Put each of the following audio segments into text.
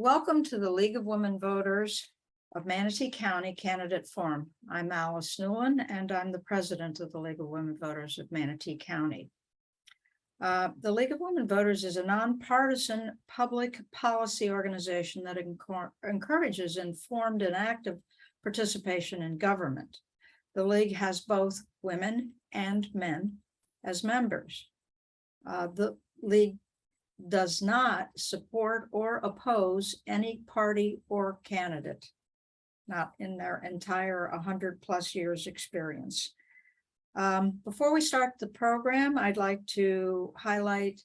Welcome to the League of Women Voters of Manatee County Candidate Forum. I'm Alice Newland, and I'm the president of the League of Women Voters of Manatee County. The League of Women Voters is a nonpartisan public policy organization that encourages informed and active participation in government. The League has both women and men as members. The League does not support or oppose any party or candidate, not in their entire 100+ years experience. Before we start the program, I'd like to highlight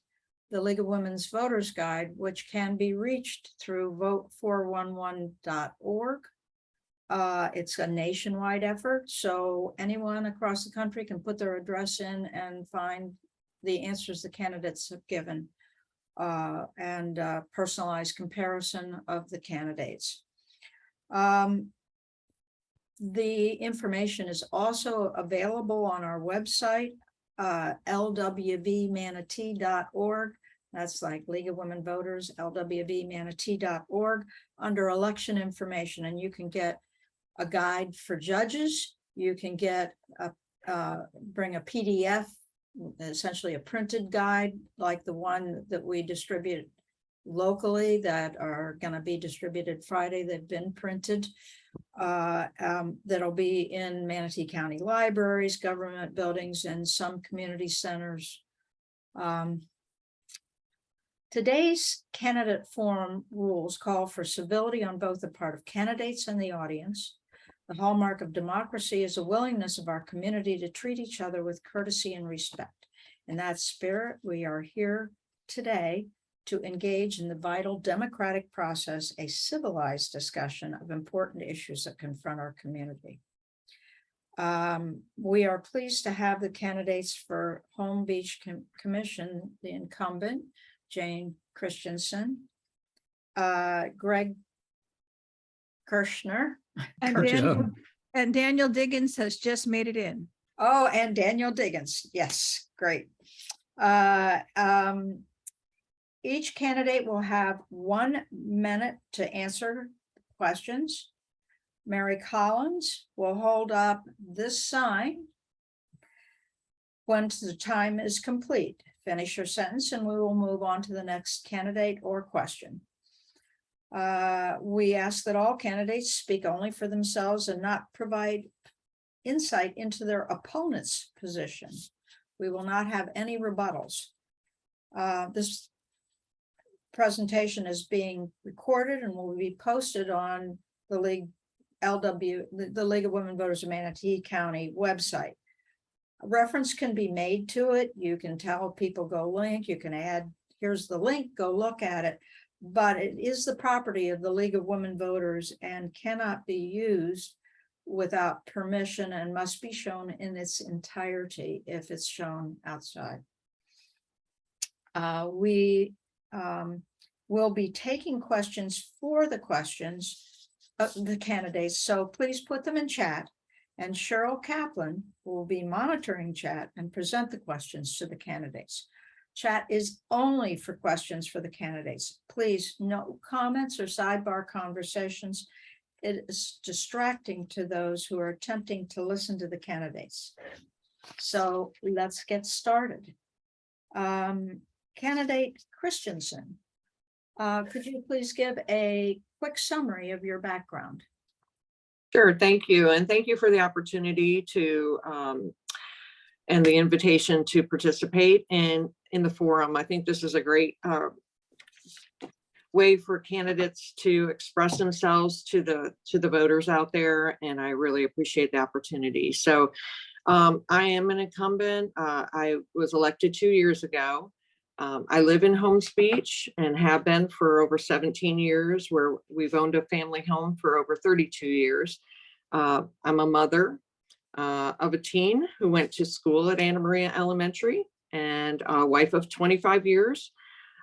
the League of Women's Voters Guide, which can be reached through vote411.org. It's a nationwide effort, so anyone across the country can put their address in and find the answers the candidates have given. And personalized comparison of the candidates. The information is also available on our website, lwvmanatee.org. That's like League of Women Voters, lwvmanatee.org, under election information. And you can get a guide for judges. You can get bring a PDF, essentially a printed guide like the one that we distribute locally that are going to be distributed Friday. They've been printed. That'll be in Manatee County libraries, government buildings, and some community centers. Today's candidate forum rules call for civility on both the part of candidates and the audience. The hallmark of democracy is a willingness of our community to treat each other with courtesy and respect. In that spirit, we are here today to engage in the vital democratic process, a civilized discussion of important issues that confront our community. We are pleased to have the candidates for Home Beach Commission, the incumbent, Jayne Christenson, Greg Kerchner, and Daniel Diggins has just made it in. Oh, and Daniel Diggins. Yes, great. Each candidate will have 1 minute to answer questions. Mary Collins will hold up this sign when the time is complete. Finish your sentence and we will move on to the next candidate or question. We ask that all candidates speak only for themselves and not provide insight into their opponent's position. We will not have any rebuttals. This presentation is being recorded and will be posted on the League the League of Women Voters of Manatee County website. A reference can be made to it. You can tell people go link, you can add, here's the link, go look at it. But it is the property of the League of Women Voters and cannot be used without permission and must be shown in its entirety if it's shown outside. We will be taking questions for the questions of the candidates, so please put them in chat, and Cheryl Kaplan will be monitoring chat and present the questions to the candidates. Chat is only for questions for the candidates. Please, no comments or sidebar conversations. It is distracting to those who are attempting to listen to the candidates. So let's get started. Candidate Christenson, could you please give a quick summary of your background? Sure, thank you. And thank you for the opportunity to and the invitation to participate in the forum. I think this is a great way for candidates to express themselves to the voters out there, and I really appreciate the opportunity. So I am an incumbent. I was elected 2 years ago. I live in Holmes Beach and have been for over 17 years, where we've owned a family home for over 32 years. I'm a mother of a teen who went to school at Anna Maria Elementary, and a wife of 25 years,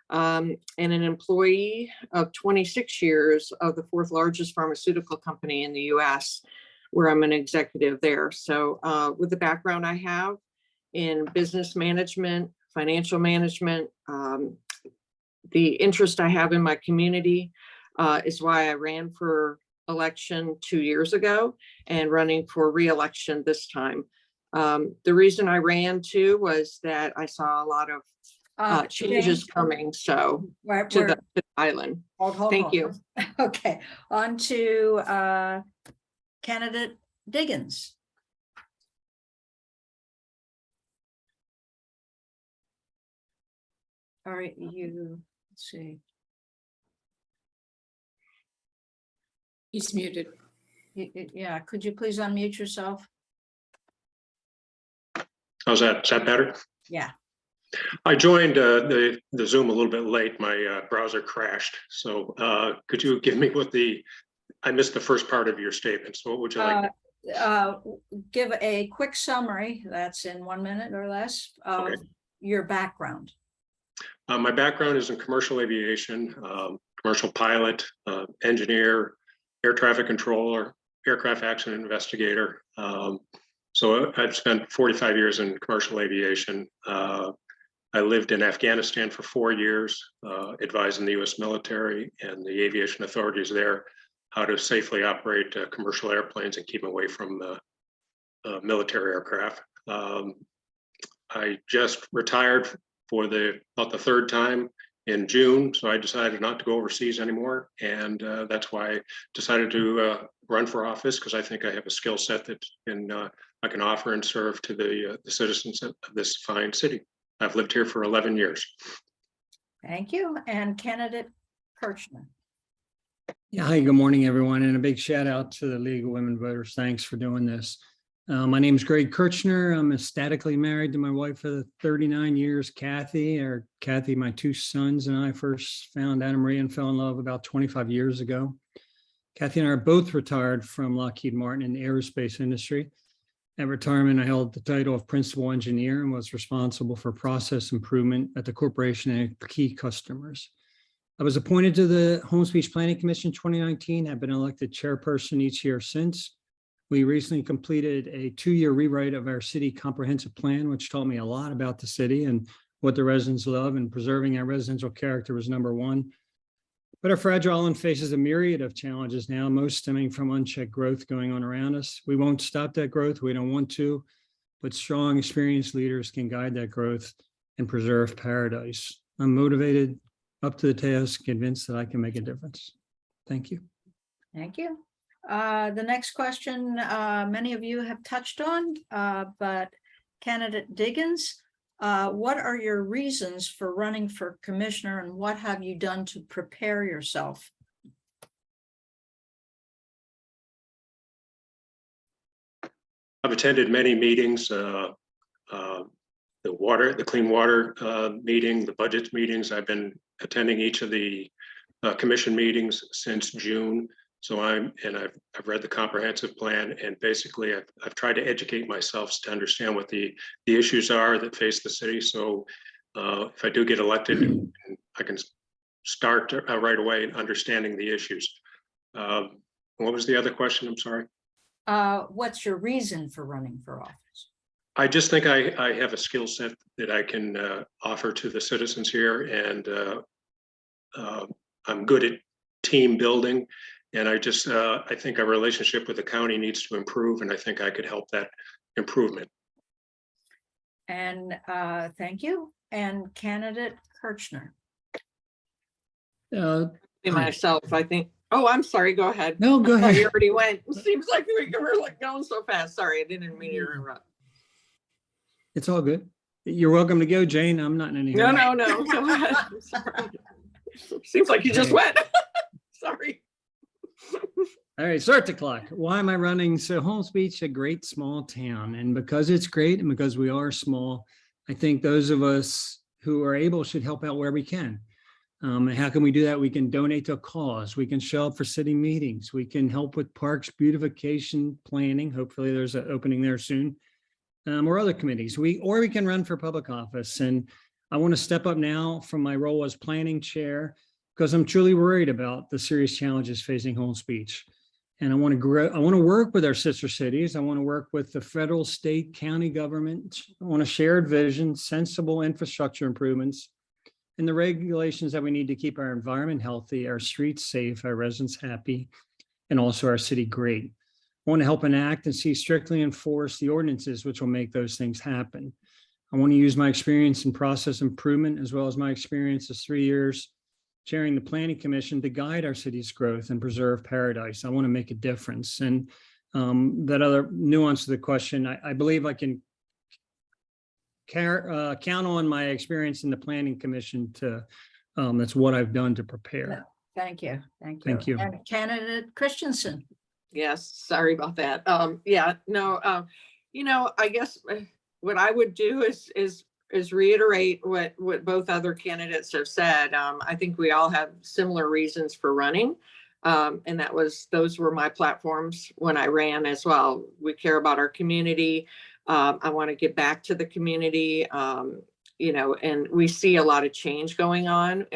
and an employee of 26 years of the 4th largest pharmaceutical company in the US, where I'm an executive there. So with the background I have in business management, financial management, the interest I have in my community, is why I ran for election 2 years ago and running for re-election this time. The reason I ran too was that I saw a lot of changes coming to the island. Thank you. Okay, on to candidate Diggins. All right, let's see. He's muted. Yeah, could you please unmute yourself? How's that? Is that better? Yeah. I joined the Zoom a little bit late. My browser crashed. So could you give me I missed the first part of your statement. So what would you like? Give a quick summary, that's in 1 minute or less, of your background. My background is in commercial aviation, commercial pilot, engineer, air traffic controller, aircraft accident investigator. So I've spent 45 years in commercial aviation. I lived in Afghanistan for 4 years, advising the U.S. military and the aviation authorities there how to safely operate commercial airplanes and keep them away from military aircraft. I just retired for about the third time in June, so I decided not to go overseas anymore, and that's why I decided to run for office, because I think I have a skill set that I can offer and serve to the citizens of this fine city. I've lived here for 11 years. Thank you. And candidate Kerchner. Yeah, hi, good morning, everyone, and a big shout out to the League of Women Voters. Thanks for doing this. My name is Greg Kerchner. I'm ecstatically married to my wife for 39 years, Kathy. My 2 sons and I first found Anna Marie and fell in love about 25 years ago. Kathy and I are both retired from Lockheed Martin in the aerospace industry. At retirement, I held the title of principal engineer and was responsible for process improvement at the corporation and key customers. I was appointed to the Holmes Beach Planning Commission 2019, have been elected chairperson each year since. We recently completed a 2-year rewrite of our city comprehensive plan, which taught me a lot about the city and what the residents love, and preserving our residential character was number one. But our fragile island faces a myriad of challenges now, most stemming from unchecked growth going on around us. We won't stop that growth. We don't want to, but strong, experienced leaders can guide that growth and preserve paradise. I'm motivated, up to the task, convinced that I can make a difference. Thank you. Thank you. The next question, many of you have touched on, but candidate Diggins, what are your reasons for running for commissioner, and what have you done to prepare yourself? I've attended many meetings, the clean water meeting, the budget meetings. I've been attending each of the commission meetings since June. So I've read the comprehensive plan, and basically I've tried to educate myself to understand what the issues are that face the city. So if I do get elected, I can start right away in understanding the issues. What was the other question? I'm sorry. What's your reason for running for office? I just think I have a skill set that I can offer to the citizens here, and I'm good at team building. And I think our relationship with the county needs to improve, and I think I could help that improvement. And thank you. And candidate Kerchner. Myself, I think. Oh, I'm sorry. Go ahead. No, go ahead. You already went. It seems like we were going so fast. Sorry, I didn't mean to interrupt. It's all good. You're welcome to go, Jayne. I'm not in any hurry. No. Go ahead. I'm sorry. Seems like you just went. Sorry. All right, start the clock. Why am I running? So Holmes Beach, a great small town. And because it's great and because we are small, I think those of us who are able should help out where we can. And how can we do that? We can donate to a cause. We can show up for city meetings. We can help with parks beautification planning. Hopefully there's an opening there soon. Or other committees. We can run for public office. And I want to step up now from my role as planning chair, because I'm truly worried about the serious challenges facing Holmes Beach. And I want to grow. I want to work with our sister cities. I want to work with the federal, state, county government. I want a shared vision, sensible infrastructure improvements, and the regulations that we need to keep our environment healthy, our streets safe, our residents happy, and also our city great. I want to help enact and see strictly enforce the ordinances which will make those things happen. I want to use my experience in process improvement as well as my experience as 3 years chairing the Planning Commission to guide our city's growth and preserve paradise. I want to make a difference. And that other nuance to the question, I believe I can count on my experience in the Planning Commission to, that's what I've done to prepare. Thank you. Thank you. Thank you. And candidate Christenson. Yes, sorry about that. I guess what I would do is reiterate what both other candidates have said. I think we all have similar reasons for running. And those were my platforms when I ran as well. We care about our community. I want to get back to the community, and we see a lot of change going on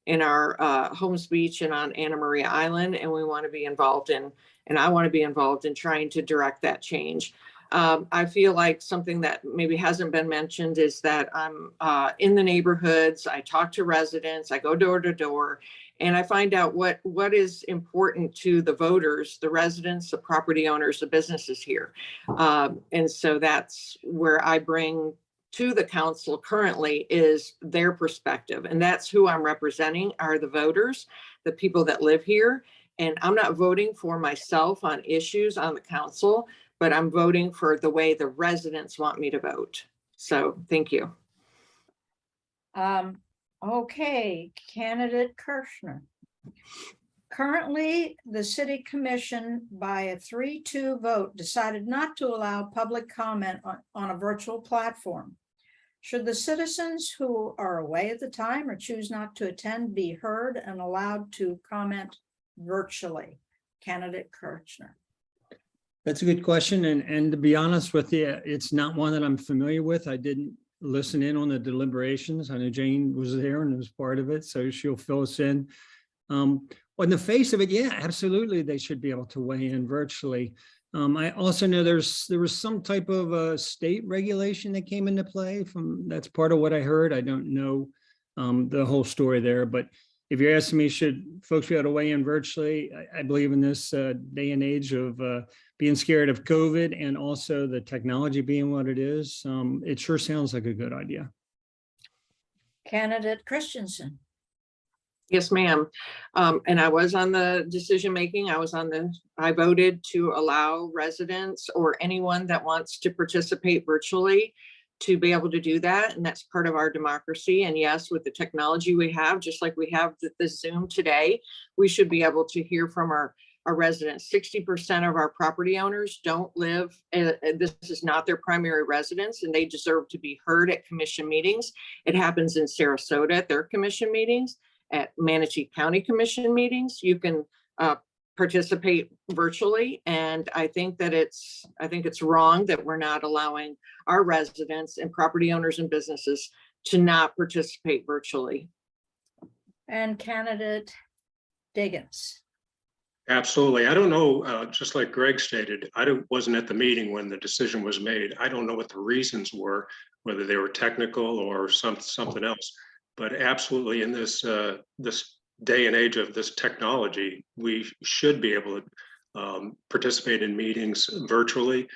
in our Holmes Beach and on Anna Maria Island, and we want to be involved and I want to be involved in trying to direct that change. I feel like something that maybe hasn't been mentioned is that I'm in the neighborhoods. I talk to residents. I go door to door, and I find out what is important to the voters, the residents, the property owners, the businesses here. And so that's where I bring to the council currently is their perspective. And that's who I'm representing are the voters, the people that live here. And I'm not voting for myself on issues on the council, but I'm voting for the way the residents want me to vote. So thank you. Okay, candidate Kerchner. Currently, the city commission by a 3-2 vote decided not to allow public comment on a virtual platform. Should the citizens who are away at the time or choose not to attend be heard and allowed to comment virtually? Candidate Kerchner. That's a good question. And to be honest with you, it's not one that I'm familiar with. I didn't listen in on the deliberations. I know Jayne was there and was part of it, so she'll fill us in. On the face of it, yeah, absolutely, they should be able to weigh in virtually. I also know there was some type of state regulation that came into play that's part of what I heard. I don't know the whole story there, but if you're asking me, should folks be able to weigh in virtually? I believe in this day and age of being scared of COVID and also the technology being what it is, it sure sounds like a good idea. Candidate Christenson. Yes, ma'am. And I was on the decision making. I voted to allow residents or anyone that wants to participate virtually to be able to do that. And that's part of our democracy. And yes, with the technology we have, just like we have the Zoom today, we should be able to hear from our residents. 60% of our property owners don't live, this is not their primary residence, and they deserve to be heard at commission meetings. It happens in Sarasota at their commission meetings, at Manatee County Commission meetings. You can participate virtually, and I think it's wrong that we're not allowing our residents and property owners and businesses to not participate virtually. And candidate Diggins. Absolutely. I don't know, just like Greg stated, wasn't at the meeting when the decision was made. I don't know what the reasons were, whether they were technical or something else. But absolutely, in this day and age of this technology, we should be able to participate in meetings virtually.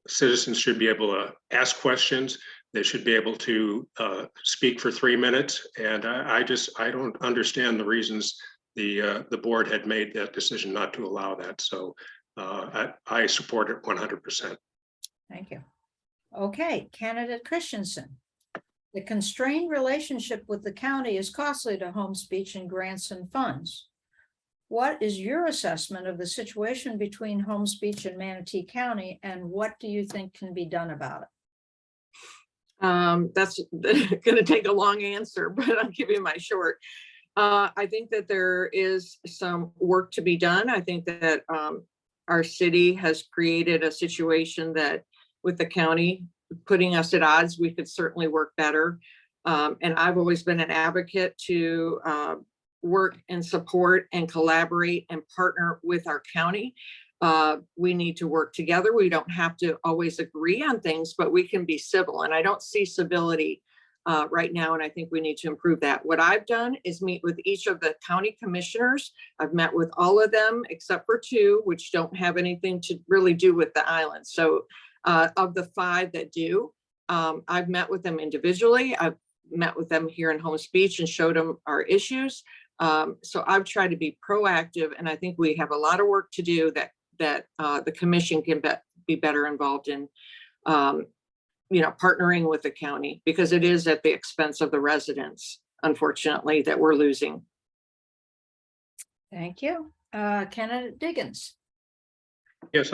Citizens should be able to ask questions. They should be able to speak for 3 minutes. And I don't understand the reasons the board had made that decision not to allow that. So I support it 100%. Thank you. Okay, candidate Christenson. The constrained relationship with the county is costly to Holmes Beach and grants and funds. What is your assessment of the situation between Holmes Beach and Manatee County, and what do you think can be done about it? That's going to take a long answer, but I'll give you my short. I think that there is some work to be done. I think that our city has created a situation that with the county putting us at odds, we could certainly work better. And I've always been an advocate to work and support and collaborate and partner with our county. We need to work together. We don't have to always agree on things, but we can be civil. And I don't see civility right now, and I think we need to improve that. What I've done is meet with each of the county commissioners. I've met with all of them except for two, which don't have anything to really do with the island. So of the 5 that do, I've met with them individually. I've met with them here in Holmes Beach and showed them our issues. So I've tried to be proactive, and I think we have a lot of work to do that the commission can be better involved in, partnering with the county, because it is at the expense of the residents, unfortunately, that we're losing. Thank you. Candidate Diggins. Yes,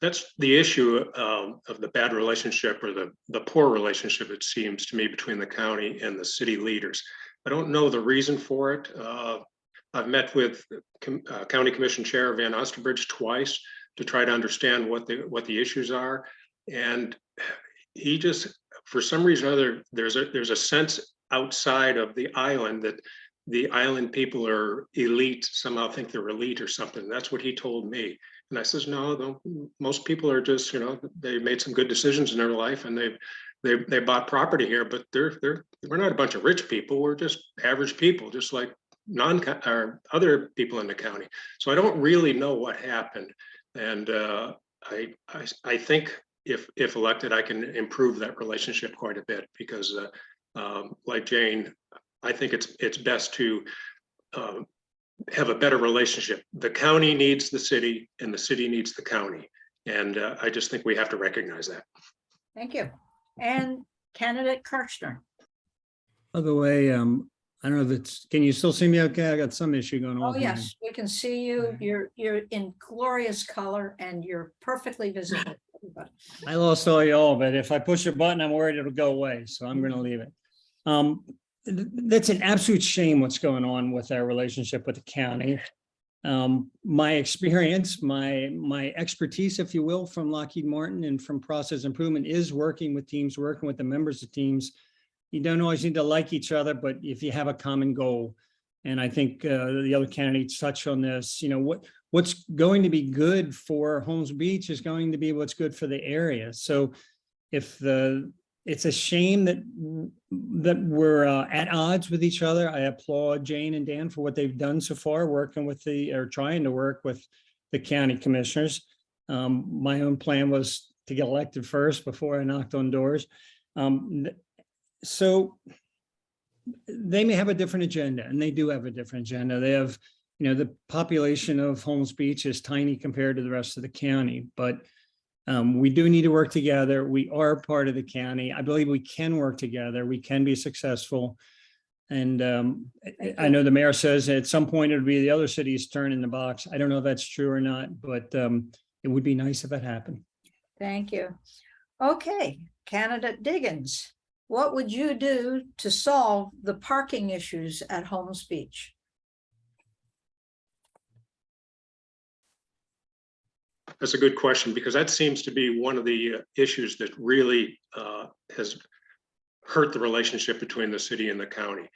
that's the issue of the bad relationship, or the poor relationship, it seems to me, between the county and the city leaders. I don't know the reason for it. I've met with County Commission Chair Van Osterbridge twice to try to understand what the issues are. And he just, for some reason or other, there's a sense outside of the island that the island people are elite, somehow think they're elite or something. That's what he told me. And I says, no, most people are just, they made some good decisions in their life, and they bought property here, but we're not a bunch of rich people. We're just average people, just like or other people in the county. So I don't really know what happened. And I think if elected, I can improve that relationship quite a bit, because like Jayne, I think it's best to have a better relationship. The county needs the city, and the city needs the county. And I just think we have to recognize that. Thank you. And candidate Kerchner. By the way, I don't know if can you still see me okay? I got some issue going on. Oh, with mine. yes, we can see you. You're in glorious color, and you're perfectly visible. I lost all y'all, but if I push a button, I'm worried it'll go away. So I'm going to leave it. That's an absolute shame what's going on with our relationship with the county. My experience, my expertise, if you will, from Lockheed Martin and from process improvement is working with teams, working with the members of teams. You don't always need to like each other, but if you have a common goal, and I think the other candidates touch on this, what's going to be good for Holmes Beach is going to be what's good for the area. So if it's a shame that we're at odds with each other. I applaud Jayne and Dan for what they've done so far, working with trying to work with the county commissioners. My own plan was to get elected first before I knocked on doors. So they may have a different agenda, and they do have a different agenda. They have, the population of Holmes Beach is tiny compared to the rest of the county, but we do need to work together. We are part of the county. I believe we can work together. We can be successful. And I know the mayor says at some point it would be the other city's turn in the box. I don't know if that's true or not, but it would be nice if it happened. Thank you. Okay, candidate Diggins, what would you do to solve the parking issues at Holmes Beach? That's a good question, because that seems to be one of the issues that really has hurt the relationship between the city and the county.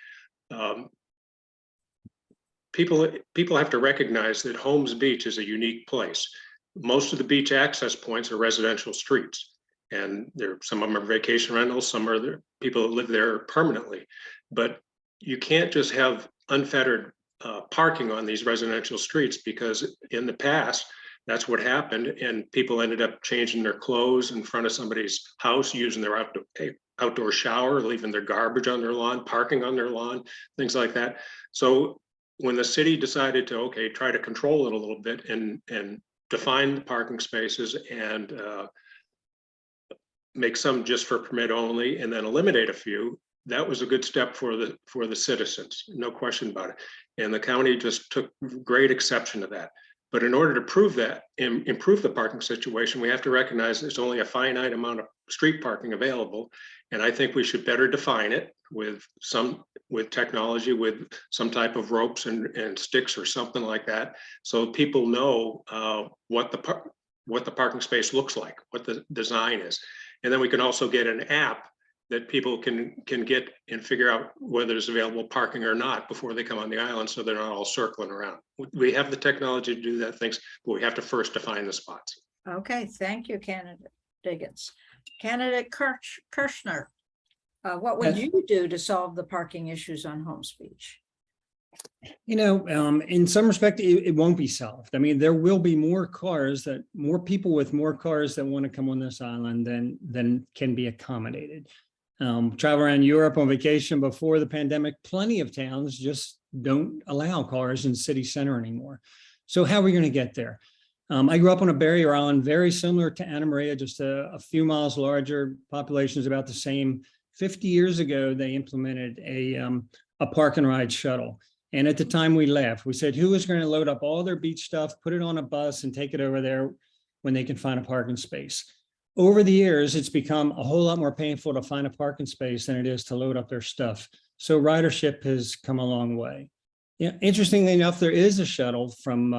People have to recognize that Holmes Beach is a unique place. Most of the beach access points are residential streets, and some of them are vacation rentals, some are there people that live there permanently. But you can't just have unfettered parking on these residential streets, because in the past, that's what happened, and people ended up changing their clothes in front of somebody's house, using their outdoor shower, leaving their garbage on their lawn, parking on their lawn, things like that. So when the city decided to, try to control it a little bit and define the parking spaces and make some just for permit only, and then eliminate a few, that was a good step for the citizens, no question about it. And the county just took great exception to that. But in order to prove that and improve the parking situation, we have to recognize there's only a finite amount of street parking available. And I think we should better define it with technology, with some type of ropes and sticks or something like that, so people know what the parking space looks like, what the design is. And then we can also get an app that people can get and figure out whether there's available parking or not before they come on the island, so they're not all circling around. We have the technology to do that things, but we have to first define the spots. Okay, thank you, candidate Diggins. Candidate Kerchner. What would Yes. you do to solve the parking issues on Holmes Beach? In some respect, it won't be solved. I mean, there will be more people with more cars that want to come on this island than can be accommodated. Travel around Europe on vacation before the pandemic, plenty of towns just don't allow cars in city center anymore. So how are we going to get there? I grew up on a barrier island, very similar to Anna Maria, just a few miles larger, population is about the same. 50 years ago, they implemented a park and ride shuttle. And at the time we laughed, we said, who is going to load up all their beach stuff, put it on a bus and take it over there when they can find a parking space? Over the years, it's become a whole lot more painful to find a parking space than it is to load up their stuff. So ridership has come a long way. Yeah, interestingly enough, there is a shuttle from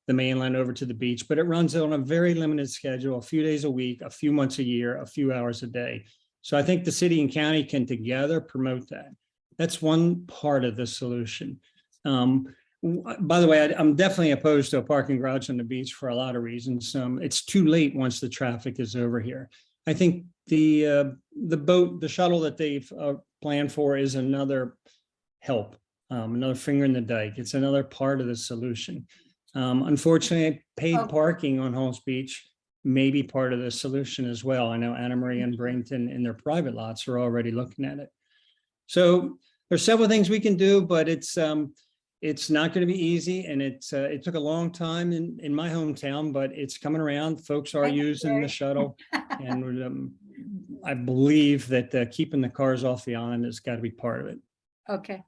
the mainland over to the beach, but it runs on a very limited schedule, a few days a week, a few months a year, a few hours a day. So I think the city and county can together promote that. That's one part of the solution. By the way, I'm definitely opposed to a parking garage on the beach for a lot of reasons. It's too late once the traffic is over here. I think the shuttle that they've planned for is another help, another finger in the dike. It's another part of the solution. Unfortunately, paid parking on Holmes Beach may be part of the solution as well. I know Anna Maria and Brington in their private lots are already looking at it. So there's several things we can do, but it's not going to be easy, and it took a long time in my hometown, but it's coming around. Folks are using the shuttle, and I believe that keeping the cars off the island has got to be part of it. Okay.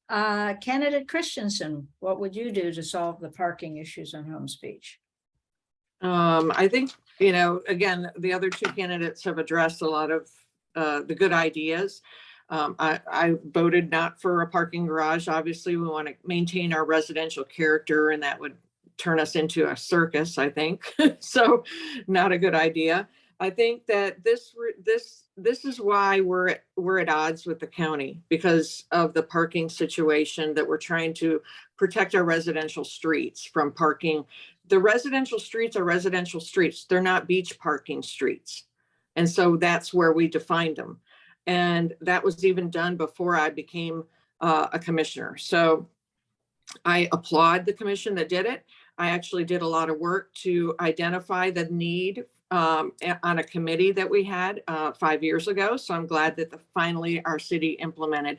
Candidate Christenson, what would you do to solve the parking issues on Holmes Beach? I think, again, the other two candidates have addressed a lot of the good ideas. I voted not for a parking garage. Obviously, we want to maintain our residential character, and that would turn us into a circus, I think. So not a good idea. I think that this is why we're at odds with the county, because of the parking situation, that we're trying to protect our residential streets from parking. The residential streets are residential streets. They're not beach parking streets. And so that's where we defined them. And that was even done before I became a commissioner. So I applaud the commission that did it. I actually did a lot of work to identify the need on a committee that we had 5 years ago. So I'm glad that finally our city implemented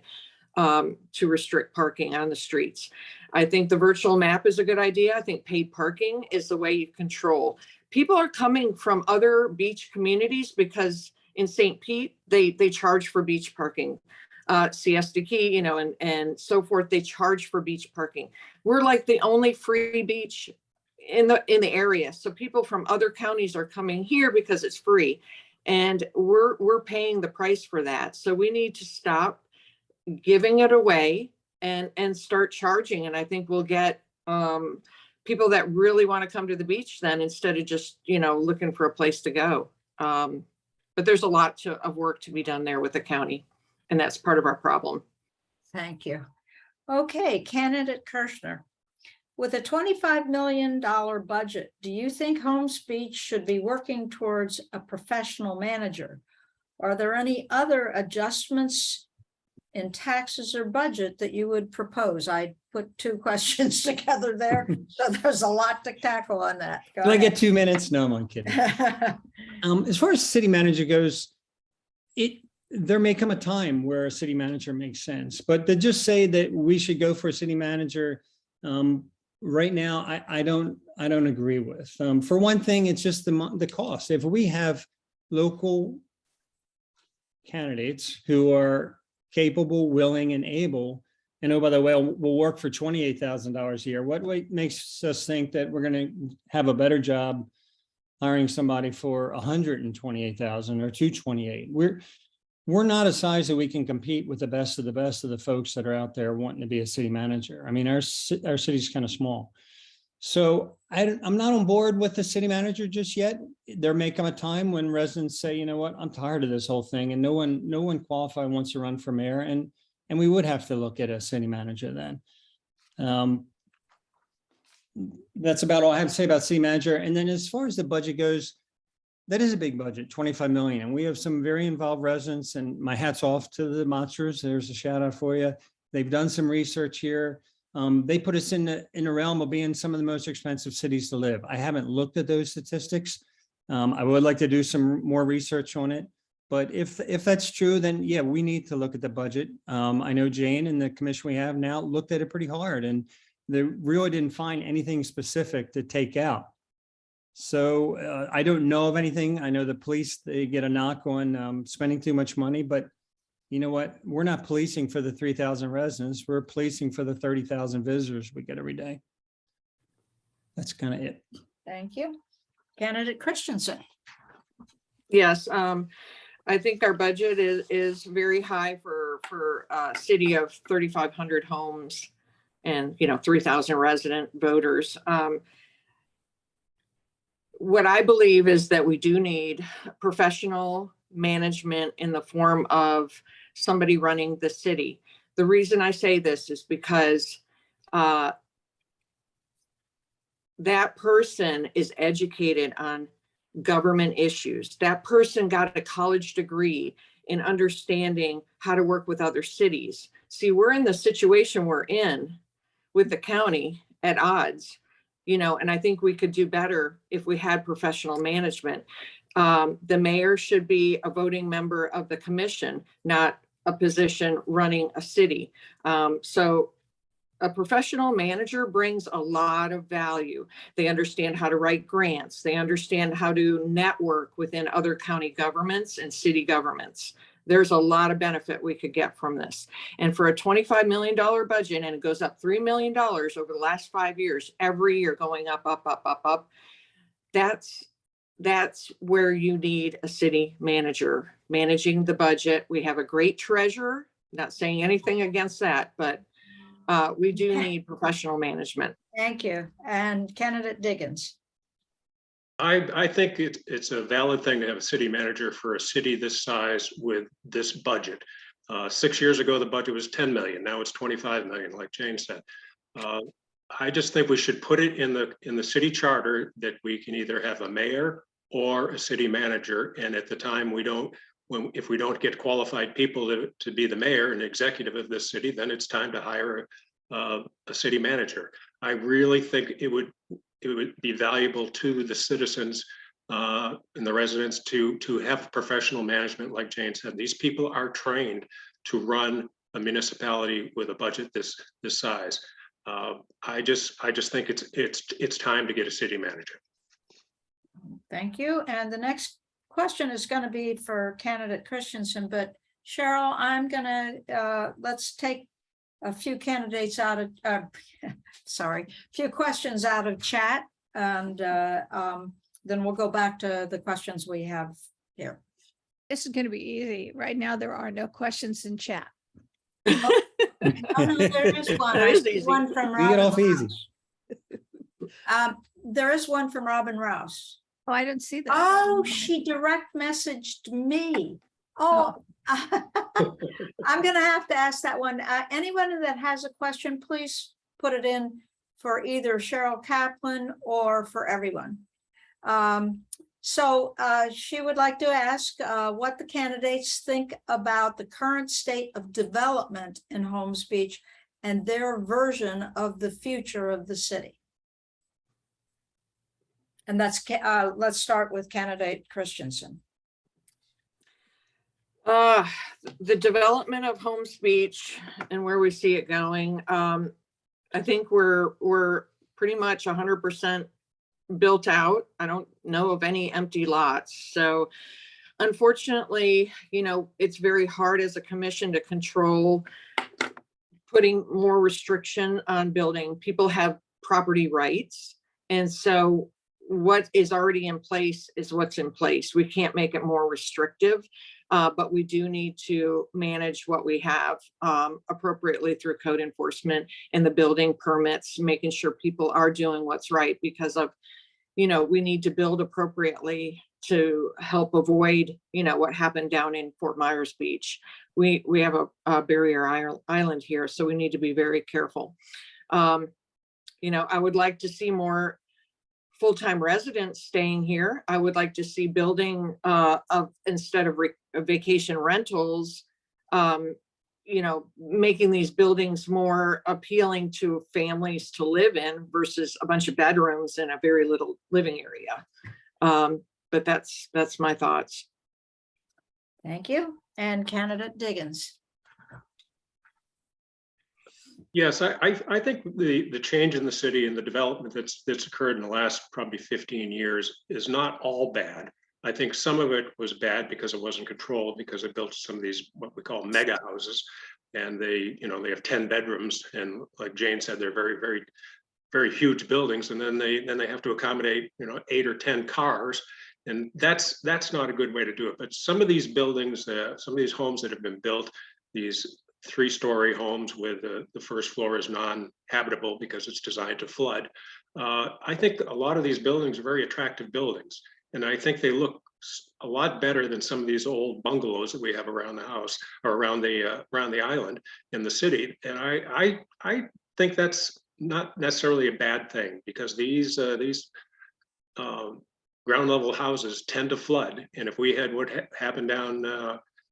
to restrict parking on the streets. I think the virtual map is a good idea. I think paid parking is the way you control. People are coming from other beach communities because in St. Pete, they charge for beach parking. Siesta Key, and so forth, they charge for beach parking. We're like the only free beach in the area. So people from other counties are coming here because it's free, and we're paying the price for that. So we need to stop giving it away and start charging. And I think we'll get people that really want to come to the beach then, instead of just, looking for a place to go. But there's a lot of work to be done there with the county, and that's part of our problem. Thank you. Okay, candidate Kerchner. With a $25 million budget, do you think Holmes Beach should be working towards a professional manager? Are there any other adjustments in taxes or budget that you would propose? I put two questions together there, so there's a lot to tackle on that. Go Can I ahead. get 2 minutes? No, I'm kidding. As far as city manager goes, there may come a time where a city manager makes sense, but to just say that we should go for a city manager right now, I don't agree with. For one thing, it's just the cost. If we have local candidates who are capable, willing, and able, and oh, by the way, will work for $28,000 a year, what makes us think that we're going to have a better job hiring somebody for $128,000 or $228,000? We're not a size that we can compete with the best of the folks that are out there wanting to be a city manager. I mean, our city's kind of small. So I'm not on board with the city manager just yet. There may come a time when residents say, you know what, I'm tired of this whole thing, and no one qualified wants to run for mayor, and we would have to look at a city manager then. That's about all I have to say about city manager. And then as far as the budget goes, that is a big budget, 25 million. And we have some very involved residents, and my hat's off to the Monsters. There's a shout out for you. They've done some research here. They put us in the realm of being some of the most expensive cities to live. I haven't looked at those statistics. I would like to do some more research on it. But if that's true, then yeah, we need to look at the budget. I know Jayne and the commission we have now looked at it pretty hard, and they really didn't find anything specific to take out. So I don't know of anything. I know the police, they get a knock on spending too much money, but you know what? We're not policing for the 3,000 residents. We're policing for the 30,000 visitors we get every day. That's kind of it. Thank you. Candidate Christensen. Yes, I think our budget is very high for a city of 3,500 homes and, 3,000 resident voters. What I believe is that we do need professional management in the form of somebody running the city. The reason I say this is because that person is educated on government issues. That person got a college degree in understanding how to work with other cities. See, we're in the situation we're in with the county at odds, and I think we could do better if we had professional management. The mayor should be a voting member of the commission, not a position running a city. So a professional manager brings a lot of value. They understand how to write grants. They understand how to network within other county governments and city governments. There's a lot of benefit we could get from this. And for a $25 million budget, and it goes up $3 million over the last 5 years, every year going up, up, up, up, up. That's where you need a city manager managing the budget. We have a great treasurer, not saying anything against that, but we do need professional management. Thank you. And candidate Diggins. I think it's a valid thing to have a city manager for a city this size with this budget. 6 years ago, the budget was 10 million. Now it's 25 million, like Jayne said. I just think we should put it in the city charter that we can either have a mayor or a city manager. And at the time if we don't get qualified people to be the mayor and executive of this city, then it's time to hire a city manager. I really think it would be valuable to the citizens and the residents to have professional management, like Jayne said. These people are trained to run a municipality with a budget this size. I just think it's time to get a city manager. Thank you. And the next question is going to be for candidate Christensen, but Cheryl, I'm going to, let's take a few candidates out of, few questions out of chat. And then we'll go back to the questions we have here. This is going to be easy. Right now, there are no questions in chat. Oh, no, there is one. That I is see easy. one from You get Robin off easy. Rouse. There is one from Robin Rouse. Oh, I don't see that. Oh, she direct messaged me. Oh, I'm gonna have to ask that one. Anyone that has a question, please put it in for either Cheryl Kaplan or for everyone. So she would like to ask what the candidates think about the current state of development in Holmes Beach and their version of the future of the city. And that's, let's start with candidate Christensen. The development of Holmes Beach and where we see it going, I think we're pretty much 100% built out. I don't know of any empty lots. So unfortunately, it's very hard as a commission to control putting more restriction on building. People have property rights. And so what is already in place is what's in place. We can't make it more restrictive, but we do need to manage what we have appropriately through code enforcement and the building permits, making sure people are doing what's right because of, we need to build appropriately to help avoid, what happened down in Fort Myers Beach. We have a barrier island here, so we need to be very careful. I would like to see more full-time residents staying here. I would like to see building instead of vacation rentals, making these buildings more appealing to families to live in versus a bunch of bedrooms in a very little living area. But that's my thoughts. Thank you. And candidate Diggins. Yes, I think the change in the city and the development that's occurred in the last probably 15 years is not all bad. I think some of it was bad because it wasn't controlled, because they built some of these what we call mega houses, and they have 10 bedrooms, and like Jayne said, they're very, very, very huge buildings, and then they have to accommodate 8 or 10 cars, and that's not a good way to do it. But some of these buildings, some of these homes that have been built, these 3-story homes with the first floor is non-habitable because it's designed to flood. I think a lot of these buildings are very attractive buildings, and I think they look a lot better than some of these old bungalows that we have around the house or around the island in the city. And I think that's not necessarily a bad thing, because these ground level houses tend to flood. And if we had what happened down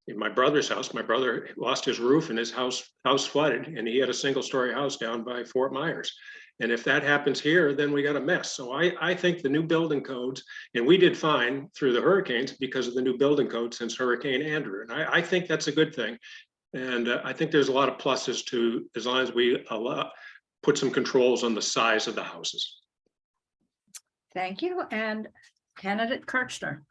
in my brother's house, my brother lost his roof and his house flooded, and he had a 1-story house down by Fort Myers. And if that happens here, then we got a mess. So I think the new building codes, and we did fine through the hurricanes because of the new building code since Hurricane Andrew. And I think that's a good thing. And I think there's a lot of pluses to, as long as we put some controls on the size of the houses. Thank you. And candidate Kerchner.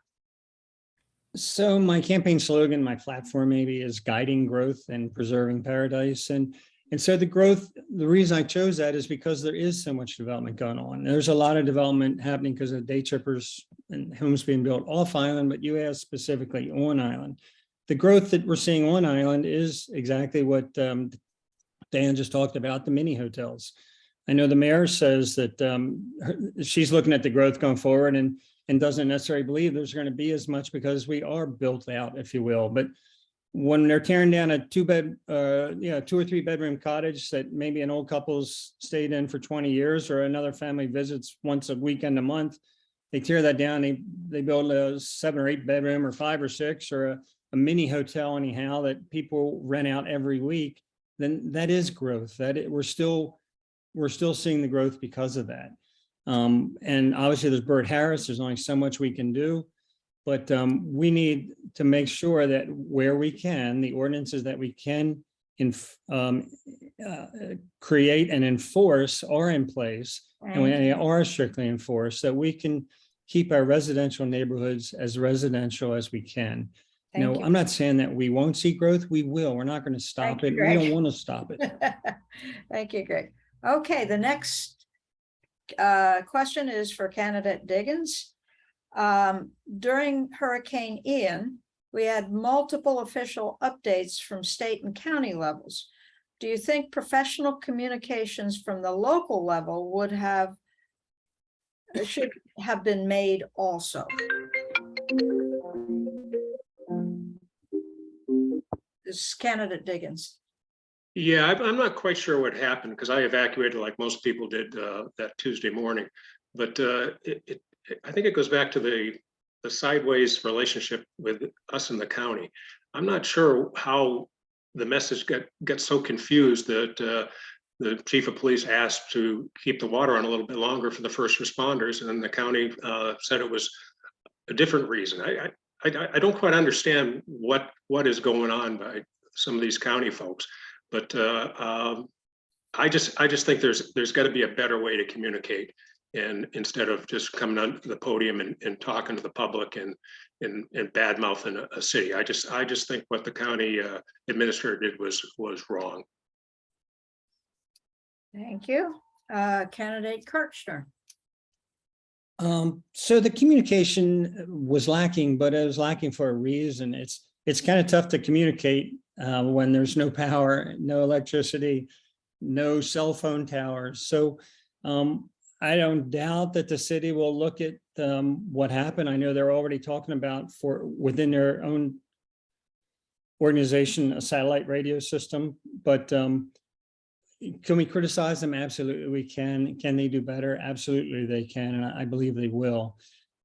So my campaign slogan, my platform maybe, is guiding growth and preserving paradise. And so the growth, the reason I chose that is because there is so much development going on. There's a lot of development happening because of day trippers and homes being built off island, but you asked specifically on island. The growth that we're seeing on island is exactly what Dan just talked about, the mini hotels. I know the mayor says that she's looking at the growth going forward and doesn't necessarily believe there's going to be as much because we are built out, if you will. But when they're tearing down a 2 or 3 bedroom cottage that maybe an old couple's stayed in for 20 years, or another family visits once a weekend a month, they tear that down. They build a 7 or 8 bedroom or 5 or 6 or a mini hotel anyhow that people rent out every week. Then that is growth. We're still seeing the growth because of that. And obviously there's Bert Harris. There's only so much we can do. But we need to make sure that where we can, the ordinances that we can create and enforce are in place, and they are strictly enforced, so we can keep our residential neighborhoods as residential as we can. Thank you. I'm not saying that we won't see growth. We will. We're not going to stop Thank it. you, We Greg. don't want to stop it. Thank you, Greg. Okay, the next question is for candidate Diggins. During Hurricane Ian, we had multiple official updates from state and county levels. Do you think professional communications from the local level should have been made also? This is candidate Diggins. Yeah, I'm not quite sure what happened, because I evacuated like most people did that Tuesday morning. But I think it goes back to the sideways relationship with us and the county. I'm not sure how the message got so confused that the chief of police asked to keep the water on a little bit longer for the first responders, and then the county said it was a different reason. I don't quite understand what is going on by some of these county folks, but I just think there's got to be a better way to communicate, and instead of just coming on the podium and talking to the public and bad mouthing a city. I just think what the county administrator did was wrong. Thank you. Candidate Kerchner. So the communication was lacking, but it was lacking for a reason. It's kind of tough to communicate when there's no power, no electricity, no cell phone towers. So I don't doubt that the city will look at what happened. I know they're already talking about within their own organization, a satellite radio system, but can we criticize them? Absolutely, we can. Can they do better? Absolutely, they can, and I believe they will.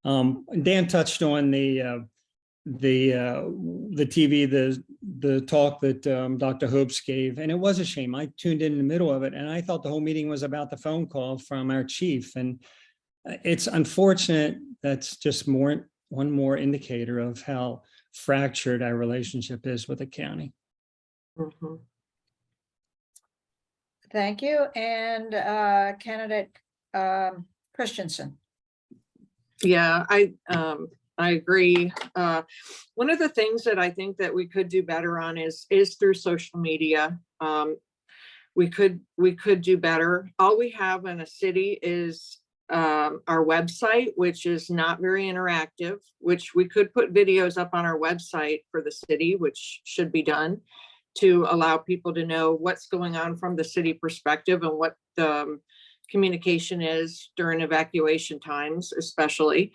Dan touched on the TV, the talk that Dr. Holmes gave, and it was a shame. I tuned in the middle of it, and I thought the whole meeting was about the phone call from our chief, and it's unfortunate. That's just one more indicator of how fractured our relationship is with the county. Mhm. Thank you. And candidate Christensen. Yeah, I agree. One of the things that I think that we could do better on is through social media. We could do better. All we have in a city is our website, which is not very interactive, which we could put videos up on our website for the city, which should be done to allow people to know what's going on from the city perspective and what the communication is during evacuation times, especially.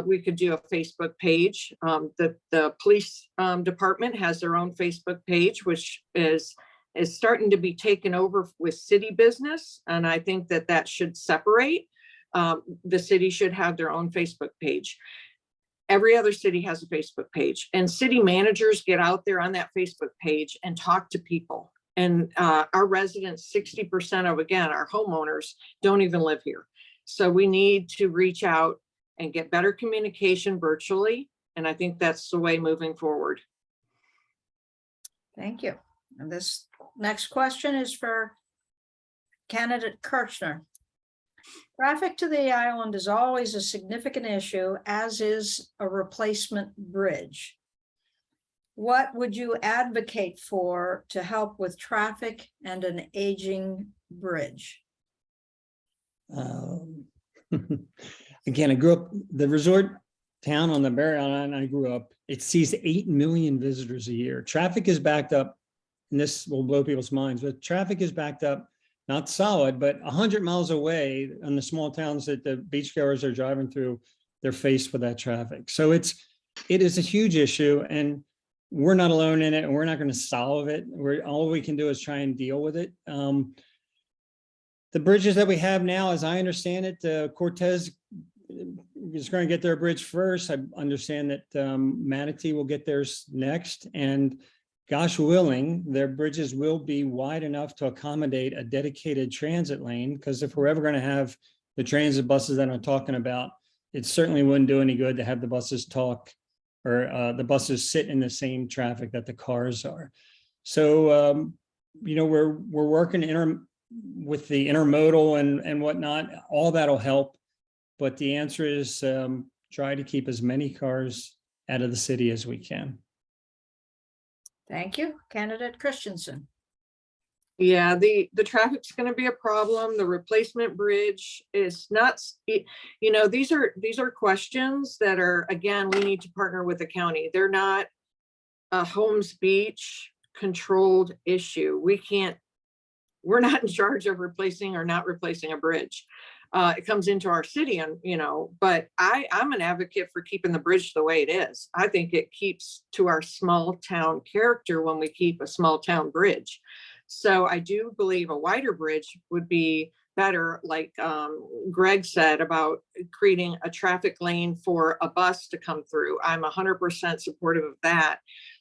We could do a Facebook page. The police department has their own Facebook page, which is starting to be taken over with city business. And I think that should separate. The city should have their own Facebook page. Every other city has a Facebook page, and city managers get out there on that Facebook page and talk to people. And our residents, 60% of, again, our homeowners don't even live here. So we need to reach out and get better communication virtually. And I think that's the way moving forward. Thank you. And this next question is for candidate Kerchner. Traffic to the island is always a significant issue, as is a replacement bridge. What would you advocate for to help with traffic and an aging bridge? Again, I grew up, the resort town on the Barry Island I grew up, it sees 8 million visitors a year. Traffic is backed up, and this will blow people's minds, but traffic is backed up, not solid, but 100 miles away in the small towns that the beachgoers are driving through, they're faced with that traffic. So it is a huge issue, and we're not alone in it, and we're not going to solve it. All we can do is try and deal with it. The bridges that we have now, as I understand it, Cortez is going to get their bridge first. I understand that Manatee will get theirs next, and gosh willing, their bridges will be wide enough to accommodate a dedicated transit lane, because if we're ever going to have the transit buses that I'm talking about, it certainly wouldn't do any good to have the buses talk, or the buses sit in the same traffic that the cars are. So, we're working with the intermodal and whatnot. All that'll help, but the answer is try to keep as many cars out of the city as we can. Thank you. Candidate Christensen. Yeah, the traffic's going to be a problem. The replacement bridge is not, these are questions that are, again, we need to partner with the county. They're not a Holmes Beach controlled issue. We're not in charge of replacing or not replacing a bridge. It comes into our city, and but I'm an advocate for keeping the bridge the way it is. I think it keeps to our small town character when we keep a small town bridge. So I do believe a wider bridge would be better, like Greg said about creating a traffic lane for a bus to come through. I'm 100% supportive of that.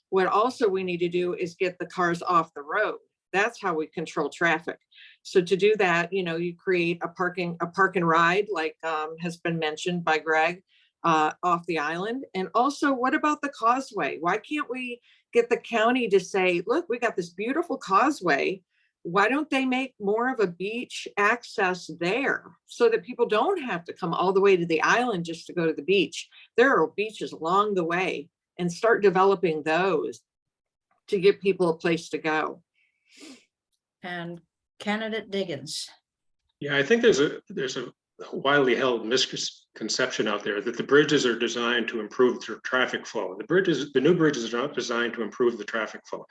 What also we need to do is get the cars off the road. That's how we control traffic. So to do that, you create a park and ride, like has been mentioned by Greg, off the island. And also, what about the causeway? Why can't we get the county to say, look, we got this beautiful causeway. Why don't they make more of a beach access there so that people don't have to come all the way to the island just to go to the beach? There are beaches along the way, and start developing those to give people a place to go. And candidate Diggins. Yeah, I think there's a widely held misconception out there that the bridges are designed to improve the traffic flow. The new bridges are not designed to improve the traffic flow.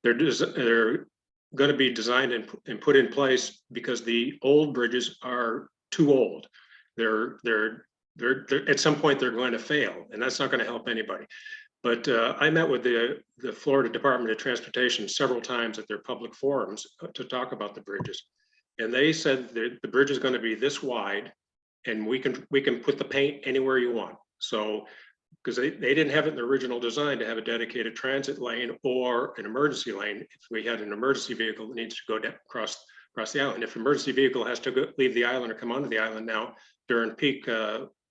They're going to be designed and put in place because the old bridges are too old. They're at some point they're going to fail, and that's not going to help anybody. But I met with the Florida Department of Transportation several times at their public forums to talk about the bridges. And they said the bridge is going to be this wide and we can put the paint anywhere you want. So, because they didn't have it in the original design to have a dedicated transit lane or an emergency lane. If we had an emergency vehicle that needs to go down, across the island, if an emergency vehicle has to leave the island or come onto the island now during peak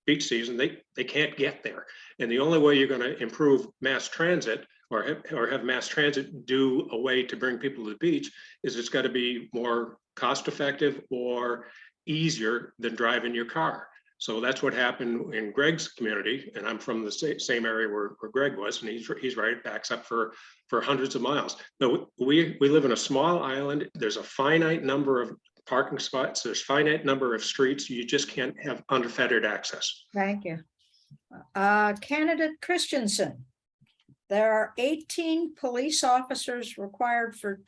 beach season, they can't get there. And the only way you're going to improve mass transit or have mass transit do a way to bring people to the beach is it's got to be more cost effective or easier than driving your car. So that's what happened in Greg's community, and I'm from the same area where Greg was, and he's right, it backs up for hundreds of miles. But we live in a small island. There's a finite number of parking spots. There's finite number of streets. You just can't have unfettered access. Thank you. Candidate Christenson. There are 18 police officers required for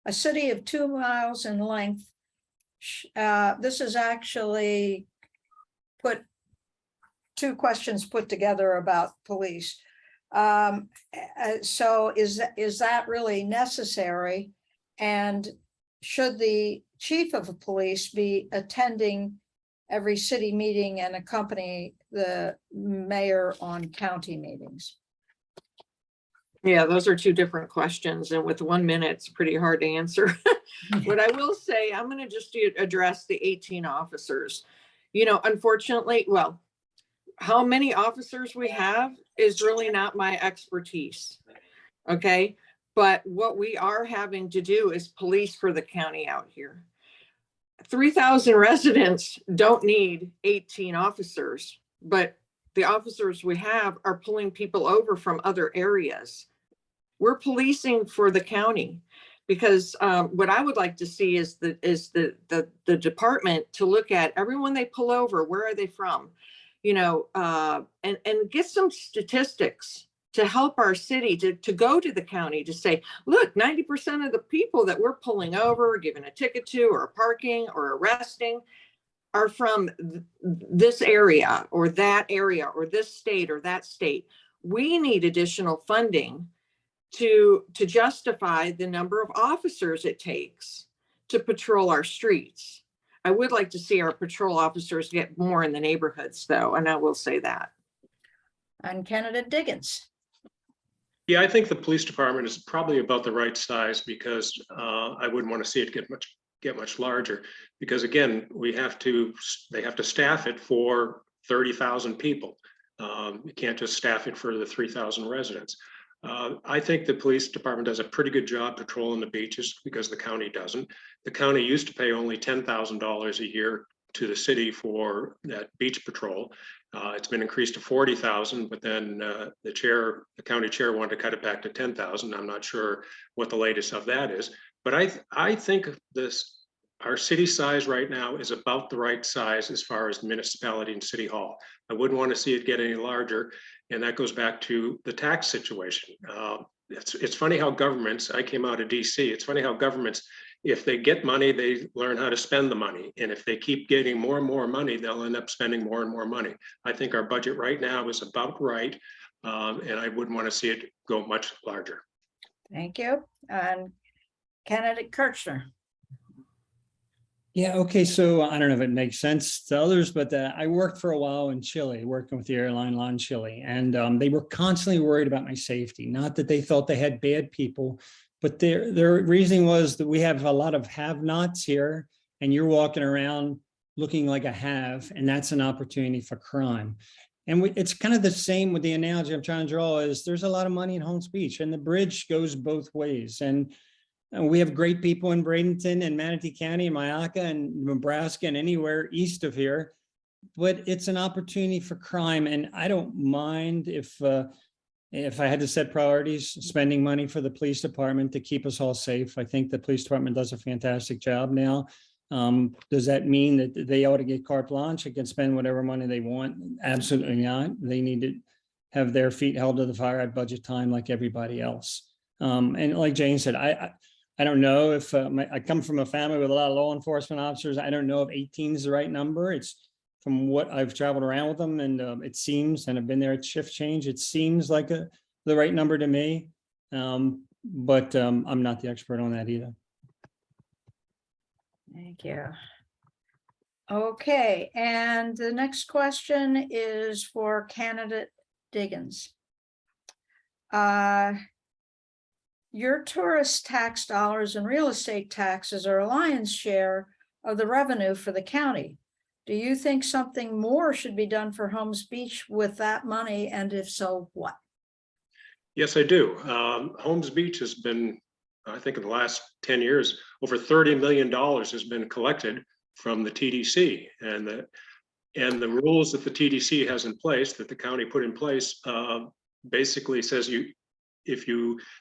a city of 2 miles in length. This is actually put 2 questions put together about police. So is that really necessary? And should the chief of police be attending every city meeting and accompany the mayor on county meetings? Yeah, those are 2 different questions. And with 1 minute, it's pretty hard to answer. What I will say, I'm going to just address the 18 officers. You know, unfortunately, well, how many officers we have is really not my expertise. Okay. But what we are having to do is police for the county out here. 3,000 residents don't need 18 officers, but the officers we have are pulling people over from other areas. We're policing for the county because what I would like to see is the department to look at everyone they pull over. Where are they from? You know, and get some statistics to help our city to go to the county to say, look, 90% of the people that we're pulling over, giving a ticket to, or parking or arresting are from this area or this state or that state. We need additional funding to justify the number of officers it takes to patrol our streets. I would like to see our patrol officers get more in the neighborhoods though, and I will say that. And candidate Diggins. Yeah, I think the police department is probably about the right size because I wouldn't want to see it get much larger because again, they have to staff it for 30,000 people. You can't just staff it for the 3,000 residents. I think the police department does a pretty good job patrolling the beaches because the county doesn't. The county used to pay only $10,000 a year to the city for that beach patrol. It's been increased to 40,000, but then the county chair wanted to cut it back to 10,000. I'm not sure what the latest of that is, but I think our city size right now is about the right size as far as municipality and city hall. I wouldn't want to see it get any larger. And that goes back to the tax situation. It's funny how governments, I came out of DC, it's funny how governments, if they get money, they learn how to spend the money. And if they keep getting more and more money, they'll end up spending more and more money. I think our budget right now is about right. And I wouldn't want to see it go much larger. Thank you. And candidate Kerchner. Yeah, okay, so I don't know if it makes sense to others, but I worked for a while in Chile, working with the airline LAN Chile, and they were constantly worried about my safety. Not that they thought they had bad people, but their reasoning was that we have a lot of have-nots here, and you're walking around looking like a have, and that's an opportunity for crime. And it's kind of the same with the analogy I'm trying to draw is there's a lot of money in Holmes Beach, and the bridge goes both ways. And we have great people in Bradenton and Manatee County and Myakka and Nebraska and anywhere east of here, but it's an opportunity for crime. And I don't mind if I had to set priorities, spending money for the police department to keep us all safe. I think the police department does a fantastic job now. Does that mean that they ought to get carte blanche and can spend whatever money they want? Absolutely not. They need to have their feet held to the fire at budget time like everybody else. And like Jayne said, I don't know if I come from a family with a lot of law enforcement officers. I don't know if 18 is the right number. It's from what I've traveled around with them, and it seems, and I've been there at shift change, it seems like the right number to me. But I'm not the expert on that either. Thank you. Okay, and the next question is for candidate Diggins. Your tourist tax dollars and real estate taxes are a lion's share of the revenue for the county. Do you think something more should be done for Holmes Beach with that money? And if so, what? Yes, I do. Holmes Beach has been, I think in the last 10 years, over $30 million has been collected from the TDC, and the rules that the TDC has in place, that the county put in place, basically says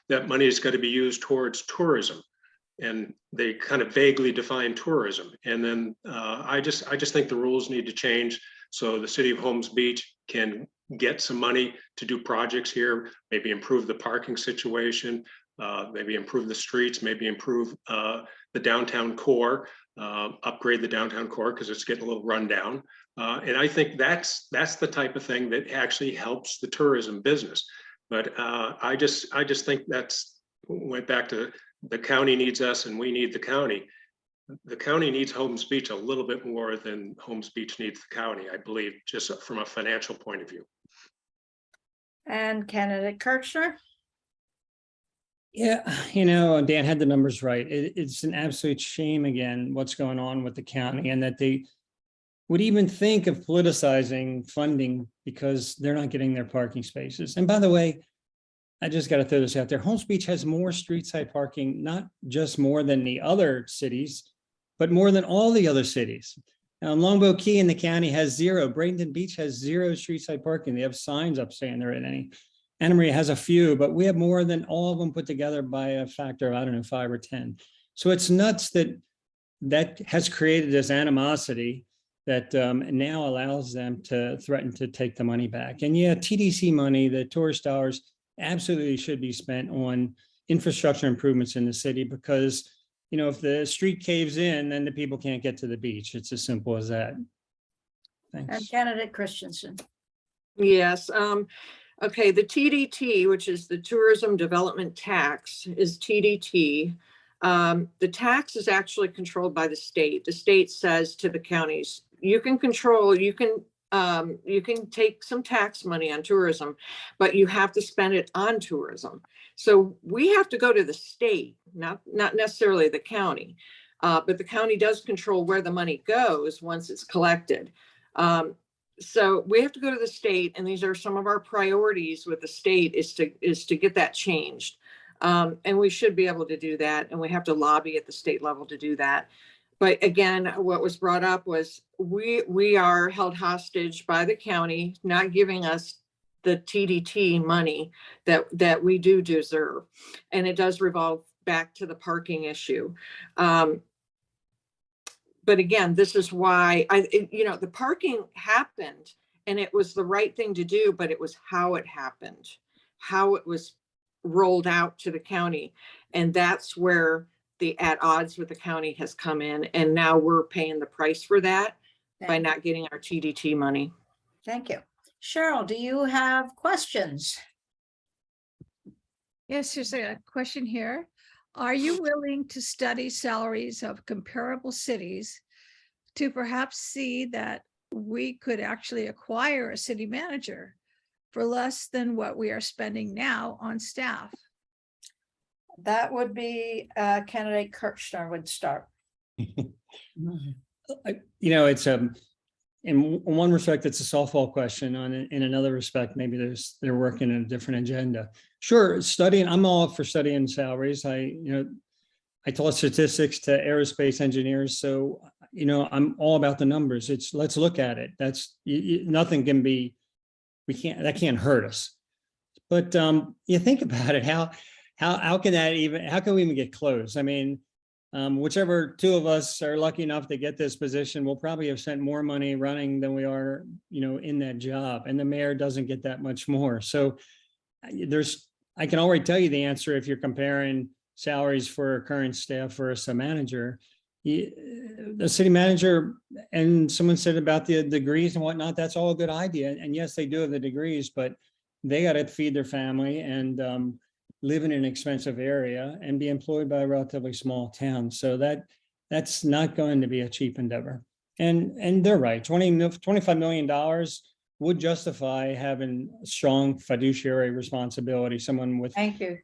that money is going to be used towards tourism, and they kind of vaguely define tourism. And then I just think the rules need to change so the city of Holmes Beach can get some money to do projects here, maybe improve the parking situation, maybe improve the streets, maybe improve the downtown core, upgrade the downtown core because it's getting a little rundown. And I think that's the type of thing that actually helps the tourism business. But I just think went back to the county needs us and we need the county. The county needs Holmes Beach a little bit more than Holmes Beach needs the county, I believe, just from a financial point of view. And candidate Kerchner? Yeah, Dan had the numbers right. It's an absolute shame, again, what's going on with the county, and that they would even think of politicizing funding because they're not getting their parking spaces. And by the way, I just got to throw this out there. Holmes Beach has more street side parking, not just more than the other cities, but more than all the other cities. Now, Longboat Key in the county has 0. Bradenton Beach has 0 street side parking. They have signs up saying there isn't any. Anna Maria has a few, but we have more than all of them put together by a factor of, I don't know, 5 or 10. So it's nuts that has created this animosity that now allows them to threaten to take the money back. And yeah, TDC money, the tourist dollars, absolutely should be spent on infrastructure improvements in the city, because if the street caves in, then the people can't get to the beach. It's as simple as that. And Thanks. candidate Christenson? Yes. Okay, the TDT, which is the Tourism Development Tax, is TDT. The tax is actually controlled by the state. The state says to the counties, you can take some tax money on tourism, but you have to spend it on tourism. So we have to go to the state, not necessarily the county, but the county does control where the money goes once it's collected. So we have to go to the state, and these are some of our priorities with the state is to get that changed. And we should be able to do that, and we have to lobby at the state level to do that. But again, what was brought up was we are held hostage by the county, not giving us the TDT money that we do deserve. And it does revolve back to the parking issue. But again, this is why the parking happened, and it was the right thing to do, but it was how it happened, how it was rolled out to the county. And that's where the at odds with the county has come in. And now we're paying the price for that by not getting our TDT money. Thank you. Cheryl, do you have questions? Yes, there's a question here. Are you willing to study salaries of comparable cities to perhaps see that we could actually acquire a city manager for less than what we are spending now on staff? That would be candidate Kerchner would start. It's in one respect, it's a softball question. In another respect, maybe they're working in a different agenda. Sure, studying. I'm all up for studying salaries. I taught statistics to aerospace engineers, so I'm all about the numbers. Let's look at it. Nothing can be. That can't hurt us. But you think about it. How can we even get close? I mean, whichever two of us are lucky enough to get this position, we'll probably have spent more money running than we are, in that job. And the mayor doesn't get that much more. So I can already tell you the answer. If you're comparing salaries for a current staff versus a manager, the city manager, and someone said about the degrees and whatnot, that's all a good idea. And yes, they do have the degrees, but they got to feed their family and live in an expensive area and be employed by a relatively small town. So that's not going to be a cheap endeavor. And they're right. $25 million would justify having strong fiduciary responsibility. Someone with. Thank you.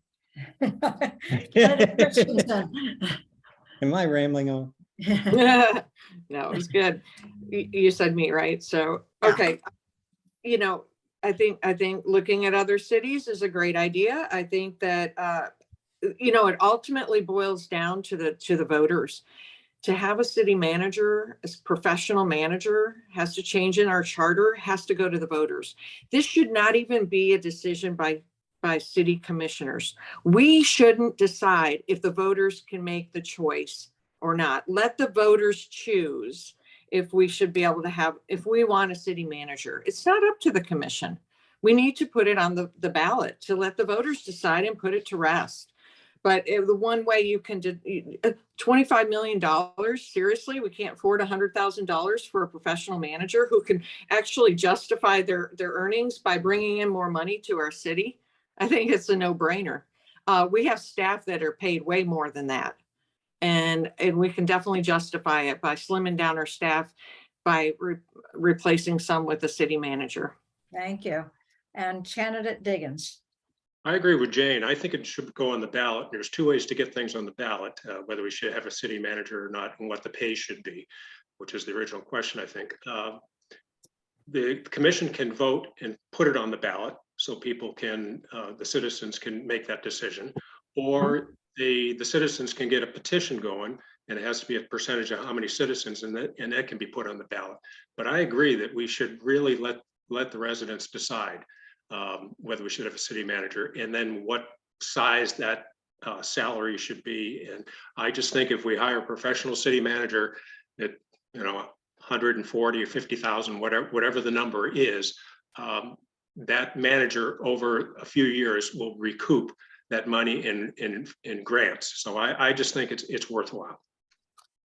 Am I rambling on? No, it was good. You said me, right? So, Yeah. okay. You know, I think looking at other cities is a great idea. I think that, it ultimately boils down to the voters. To have a city manager, a professional manager, has to change in our charter, has to go to the voters. This should not even be a decision by city commissioners. We shouldn't decide if the voters can make the choice or not. Let the voters choose if we should be able to have, if we want a city manager. It's not up to the commission. We need to put it on the ballot to let the voters decide and put it to rest. But the one way you can do $25 million, seriously, we can't afford $100,000 for a professional manager who can actually justify their earnings by bringing in more money to our city. I think it's a no-brainer. We have staff that are paid way more than that. And we can definitely justify it by slimming down our staff, by replacing some with a city manager. Thank you. And candidate Diggins. I agree with Jayne. I think it should go on the ballot. There's two ways to get things on the ballot, whether we should have a city manager or not, and what the pay should be, which is the original question, I think. The commission can vote and put it on the ballot so people can, the citizens can make that decision, or the citizens can get a petition going, and it has to be a percentage of how many citizens, and that can be put on the ballot. But I agree that we should really let the residents decide whether we should have a city manager, and then what size that salary should be. And I just think if we hire a professional city manager at 140 or 50,000, whatever the number is, that manager over a few years will recoup that money in grants. So I just think it's worthwhile.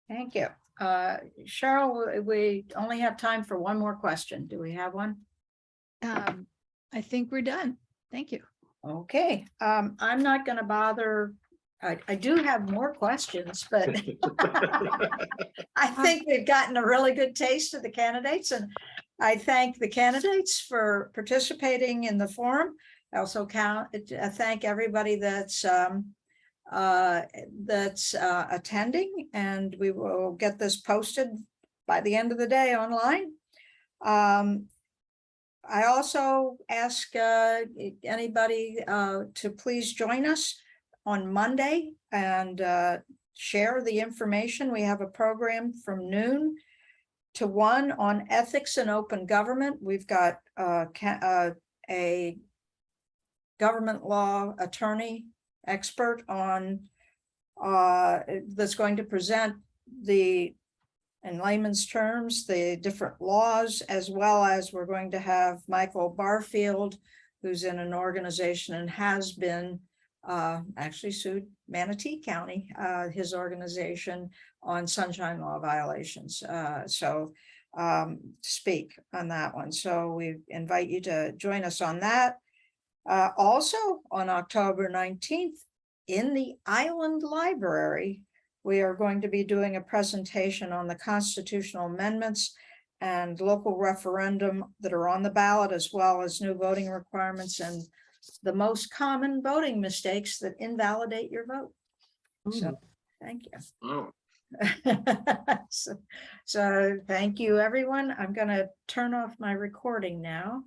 Thank you. Cheryl, we only have time for one more question. Do we have one? I think we're done. Thank you. Okay, I'm not going to bother. I do have more questions, but I think we've gotten a really good taste of the candidates, and I thank the candidates for participating in the forum. I also thank everybody that's attending, and we will get this posted by the end of the day online. I also ask anybody to please join us on Monday and share the information. We have a program from noon to 1 on ethics and open government. We've got a government law attorney expert on that's going to present in layman's terms, the different laws, as well as we're going to have Michael Barfield, who's in an organization and has been actually sued Manatee County, his organization, on sunshine law violations. Speak on that one. So we invite you to join us on that. Also on October 19th in the Island Library, we are going to be doing a presentation on the constitutional amendments and local referendum that are on the ballot, as well as new voting requirements and the most common voting mistakes that invalidate your vote. So thank you. Oh. So thank you, everyone. I'm going to turn off my recording now.